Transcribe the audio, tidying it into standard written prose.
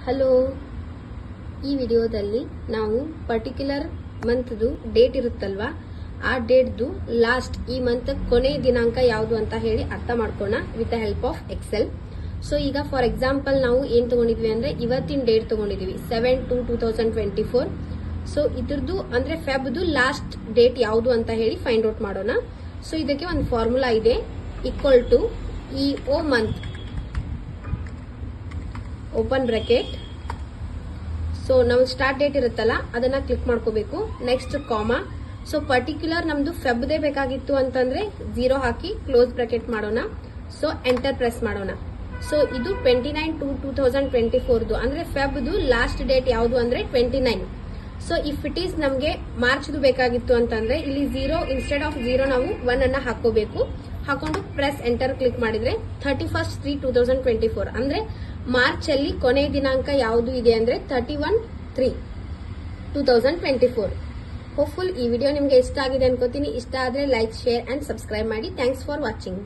Hello, ಈ ವಿಡಿಯೋದಲ್ಲಿ ನಾವು ಪರ್ಟಿಕ್ಯುಲರ್ ಮಂತ್ದು ಡೇಟ್ ಇರುತ್ತಲ್ವಾ, ಆ ಡೇಟ್ದು ಲಾಸ್ಟ್ ಈ ಮಂತ್ ಕೊನೆಯ ದಿನಾಂಕ ಯಾವುದು ಅಂತ ಹೇಳಿ ಅರ್ಥ ಮಾಡ್ಕೋಣ with the help of Excel. So ಈಗ ಫಾರ್ ಎಕ್ಸಾಂಪಲ್ ನಾವು ಏನ್ ತಗೊಂಡಿದ್ವಿ ಅಂದ್ರೆ ಇವತ್ತಿನ ಡೇಟ್ ತಗೊಂಡಿದ್ವಿ 7/2/2024. ಸೊ ಇದ್ರದ್ದು ಅಂದ್ರೆ ಫೆಬ್ದು ಲಾಸ್ಟ್ ಡೇಟ್ ಯಾವುದು ಅಂತ ಹೇಳಿ ಫೈಂಡ್ ಔಟ್ ಮಾಡೋಣ. ಸೊ ಇದಕ್ಕೆ ಒಂದು ಫಾರ್ಮುಲಾ ಇದೆ, equal to EOMONTH open bracket. So ನಾವು ಸ್ಟಾರ್ಟ್ ಡೇಟ್ ಇರುತ್ತಲ್ಲ ಅದನ್ನ ಕ್ಲಿಕ್ ಮಾಡ್ಕೋಬೇಕು. Next comma. ಸೊ ಪರ್ಟಿಕ್ಯುಲರ್ ನಮ್ದು ಫೆಬ್ದೇ ಬೇಕಾಗಿತ್ತು ಅಂತಂದ್ರೆ 0 ಹಾಕಿ ಕ್ಲೋಸ್ ಬ್ರಾಕೆಟ್ ಮಾಡೋಣ. ಸೊ ಎಂಟರ್ ಪ್ರೆಸ್ ಮಾಡೋಣ. ಸೊ ಇದು 29/2/2024 ಅಂದ್ರೆ ಫೆಬ್ದು ಲಾಸ್ಟ್ ಡೇಟ್ ಯಾವುದು ಅಂದ್ರೆ 29. ಸೊ ಇಫ್ ಇಟ್ ಈಸ್ ನಮ್ಗೆ ಮಾರ್ಚ್ದು ಬೇಕಾಗಿತ್ತು ಅಂತಂದ್ರೆ ಇಲ್ಲಿ 0 ಇನ್ಸ್ಟೆಡ್ ಆಫ್ 0 ನಾವು 1 ಅನ್ನ ಹಾಕೋಬೇಕು. ಹಾಕೊಂಡು ಪ್ರೆಸ್ ಎಂಟರ್ ಕ್ಲಿಕ್ ಮಾಡಿದ್ರೆ 31/3/2024 ಅಂದ್ರೆ ಮಾರ್ಚ್ ಅಲ್ಲಿ ಕೊನೆಯ ದಿನಾಂಕ ಯಾವುದು ಇದೆ ಅಂದ್ರೆ 31/3/2024. ಹೋಪ್ಫುಲ್ ಈ ವಿಡಿಯೋ ನಿಮ್ಗೆ ಇಷ್ಟ ಆಗಿದೆ ಅನ್ಕೋತೀನಿ. ಇಷ್ಟ ಆದ್ರೆ ಲೈಕ್, ಶೇರ್ ಅಂಡ್ ಸಬ್ಸ್ಕ್ರೈಬ್ ಮಾಡಿ. Thanks for watching.